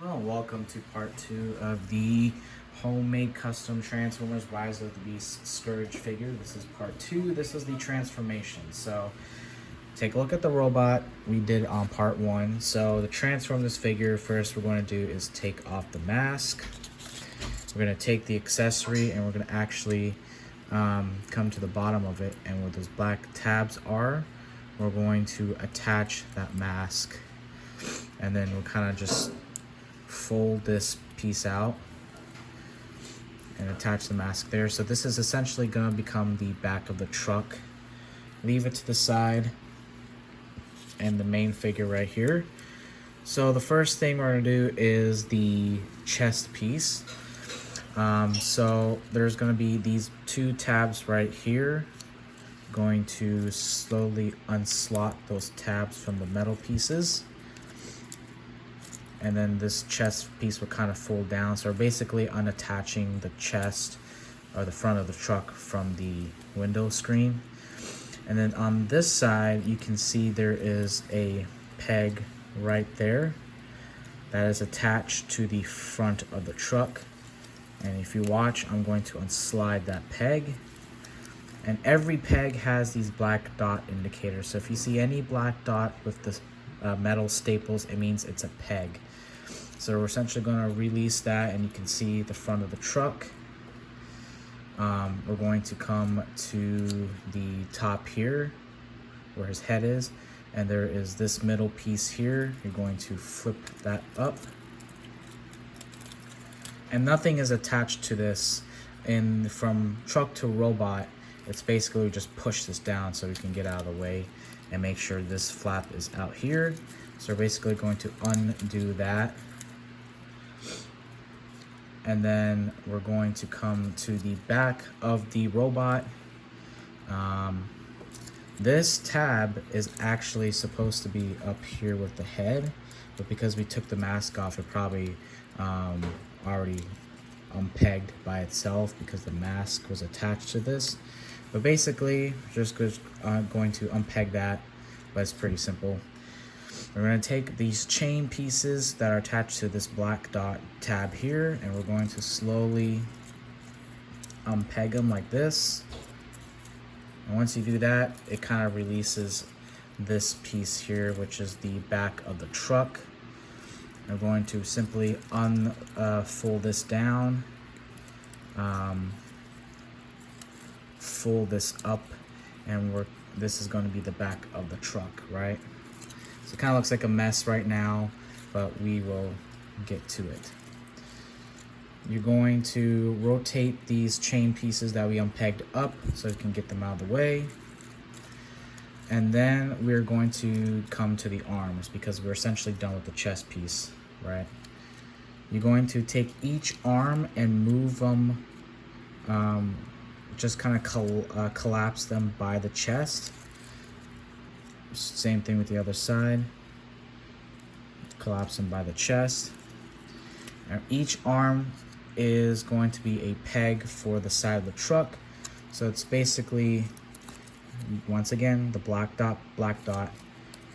Well, welcome to part 2 of the homemade custom Transformers Rise of the Beast Scourge figure. This is part 2. This is the transformation. So take a look at the robot we did on part 1. So to transform this figure, first we're going to do is take off the mask. We're going to take the accessory and we're going to actually come to the bottom of it, and where those black tabs are, we're going to attach that mask, and then we'll kind of just fold this piece out and attach the mask there. So this is essentially going to become the back of the truck. Leave it to the side and the main figure right here. So the first thing we're going to do is the chest piece. So there's going to be these two tabs right here. Going to slowly unslot those tabs from the metal pieces, and then this chest piece will kind of fold down. So we're basically unattaching the chest or the front of the truck from the window screen. And then on this side, you can see there is a peg right there that is attached to the front of the truck. And if you watch, I'm going to unslide that peg. And every peg has these black dot indicators. So if you see any black dot with the metal staples, it means it's a peg. So we're essentially going to release that, and you can see the front of the truck. We're going to come to the top here where his head is, and there is this middle piece here. You're going to flip that up, and nothing is attached to this. From truck to robot, it's basically just push this down so we can get out of the way and make sure this flap is out here. So we're basically going to undo that. And then we're going to come to the back of the robot. This tab is actually supposed to be up here with the head, but because we took the mask off, it probably already unpegged by itself because the mask was attached to this. But basically, just going to unpeg that, but it's pretty simple. We're going to take these chain pieces that are attached to this black dot tab here, and we're going to slowly unpeg them like this. And once you do that, it kind of releases this piece here, which is the back of the truck. I'm going to simply unfold this down, fold this up, and this is going to be the back of the truck, right? So it kind of looks like a mess right now, but we will get to it. You're going to rotate these chain pieces that we unpegged up so we can get them out of the way. And then we're going to come to the arms because we're essentially done with the chest piece, right? You're going to take each arm and move them, just kind of collapse them by the chest. Same thing with the other side. Collapse them by the chest. Now each arm is going to be a peg for the side of the truck. So it's basically, once again, the black dot. We're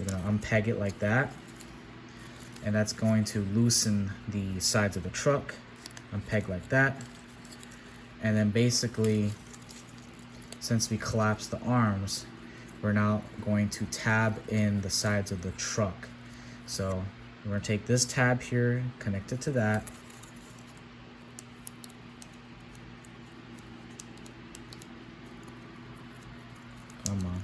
going to unpeg it like that. And that's going to loosen the sides of the truck. Unpeg like that. And then basically, since we collapsed the arms, we're now going to tab in the sides of the truck. So we're going to take this tab here, connect it to that. Come on.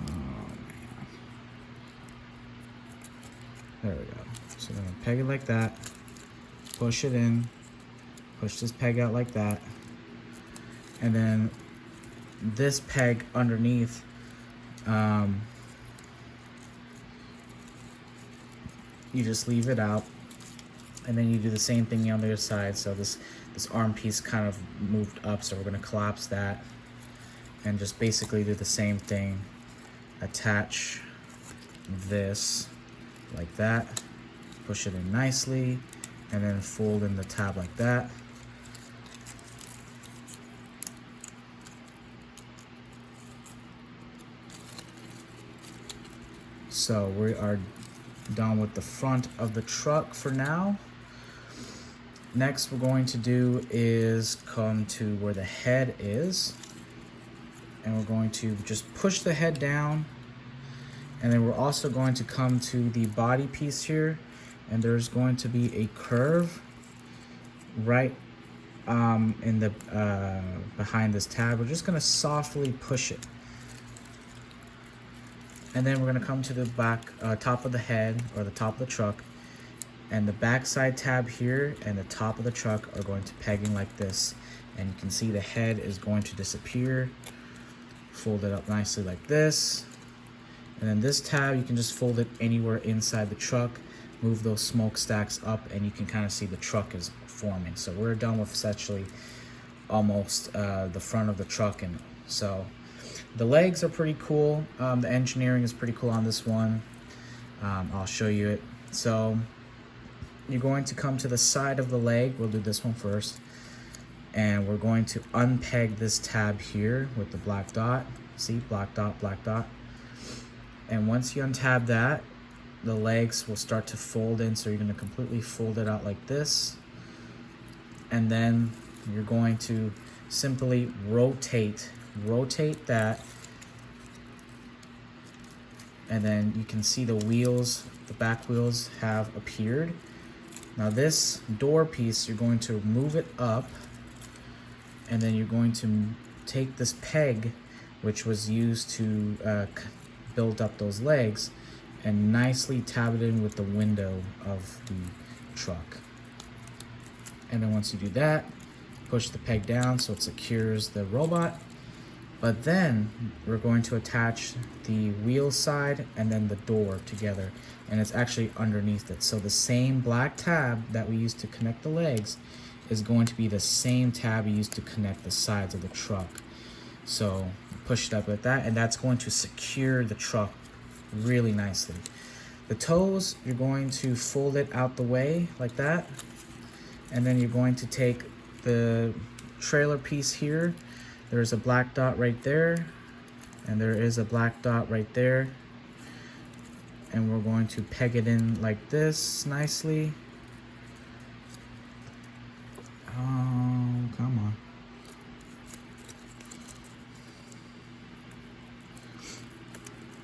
Oh, man. There we go. So we're going to peg it like that, push it in, push this peg out like that, and then this peg underneath, you just leave it out, and then you do the same thing on the other side. So this arm piece kind of moved up, so we're going to collapse that and just basically do the same thing. Attach this like that, push it in nicely, and then fold in the tab like that. So we are done with the front of the truck for now. Next we're going to do is come to where the head is, and we're going to just push the head down, and then we're also going to come to the body piece here, and there's going to be a curve right in the behind this tab. We're just going to softly push it, and then we're going to come to the back top of the head, or the top of the truck, and the backside tab here and the top of the truck are going to pegging like this, and you can see the head is going to disappear. Fold it up nicely like this, and then this tab you can just fold it anywhere inside the truck, move those smokestacks up, and you can kind of see the truck is forming. So we're done with essentially almost the front of the truck. And so the legs are pretty cool. The engineering is pretty cool on this one. I'll show you it. So you're going to come to the side of the leg. We'll do this one first. And we're going to unpeg this tab here with the black dot. See, black dot, black dot. And once you untab that, the legs will start to fold in. So you're going to completely fold it out like this. And then you're going to simply rotate that. And then you can see the wheels, the back wheels have appeared. Now this door piece, you're going to move it up, and then you're going to take this peg, which was used to build up those legs, and nicely tab it in with the window of the truck. And then once you do that, push the peg down so it secures the robot. But then we're going to attach the wheel side and then the door together, and it's actually underneath it. So the same black tab that we used to connect the legs is going to be the same tab we used to connect the sides of the truck. So push it up like that, and that's going to secure the truck really nicely. The toes, you're going to fold it out the way like that, and then you're going to take the trailer piece here. There's a black dot right there, and there is a black dot right there, and we're going to peg it in like this nicely. Oh, come on.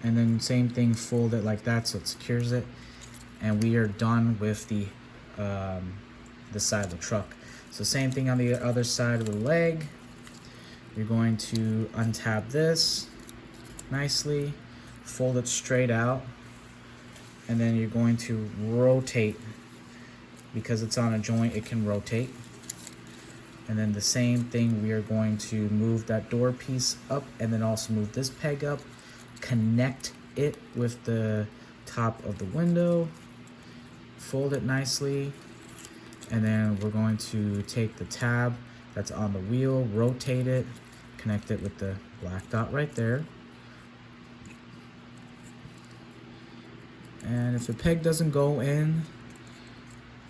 And then same thing, fold it like that so it secures it, and we are done with the side of the truck. So same thing on the other side of the leg. You're going to untab this nicely, fold it straight out, and then you're going to rotate. Because it's on a joint, it can rotate. And then the same thing, we are going to move that door piece up, and then also move this peg up, connect it with the top of the window, fold it nicely, and then we're going to take the tab that's on the wheel, rotate it, connect it with the black dot right there. And if the peg doesn't go in,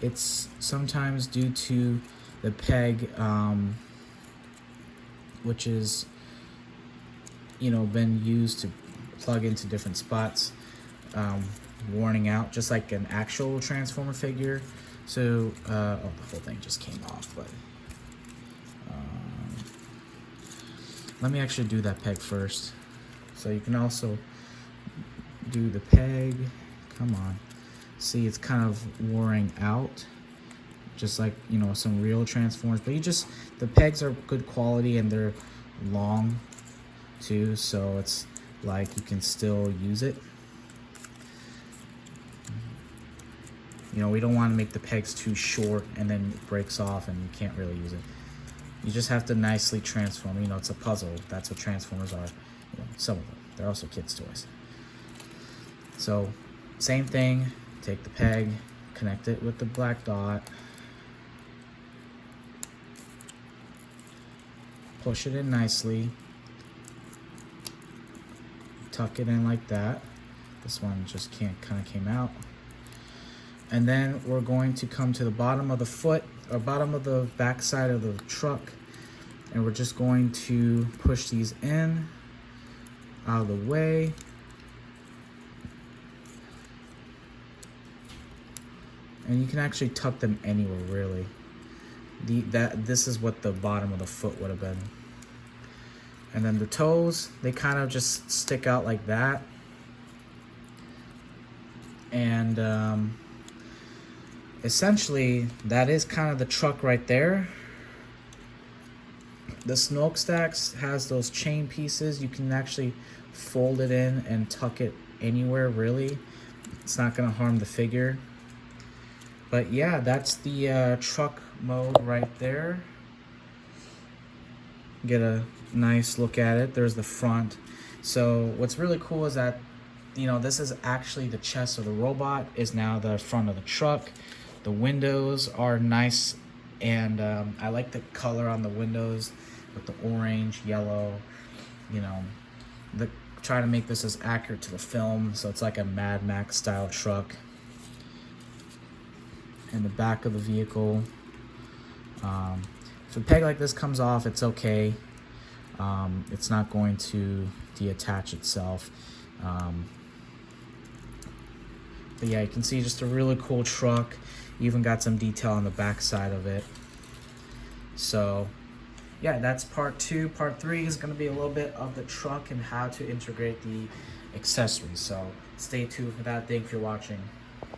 it's sometimes due to the peg, which is, been used to plug into different spots, worning out, just like an actual Transformer figure. So, oh, the whole thing just came off, but let me actually do that peg first. So you can also do the peg. Come on. See, it's kind of wearing out, just like, some real Transformers. But the pegs are good quality, and they're long too, so it's like you can still use it. We don't want to make the pegs too short and then it breaks off and you can't really use it. You just have to nicely transform. It's a puzzle. That's what Transformers are. Some of them. They're also kids' toys. So, same thing. Take the peg, connect it with the black dot, push it in nicely, tuck it in like that. This one just kind of came out. And then we're going to come to the bottom of the foot, or bottom of the back side of the truck, and we're just going to push these in, out of the way. And you can actually tuck them anywhere, really. This is what the bottom of the foot would have been. And then the toes, they kind of just stick out like that. And essentially, that is kind of the truck right there. The smokestacks has those chain pieces. You can actually fold it in and tuck it anywhere, really. It's not going to harm the figure. But yeah, that's the truck mode right there. Get a nice look at it. There's the front. So what's really cool is that, you know, this is actually the chest of the robot is now the front of the truck. The windows are nice, and I like the color on the windows with the orange, yellow, you know, try to make this as accurate to the film, so it's like a Mad Max style truck. And the back of the vehicle, if a peg like this comes off, it's okay. It's not going to deattach itself. But yeah, you can see just a really cool truck. Even got some detail on the back side of it. So yeah, that's part 2. Part 3 is going to be a little bit of the truck and how to integrate the accessories. So stay tuned for that. Thank you for watching.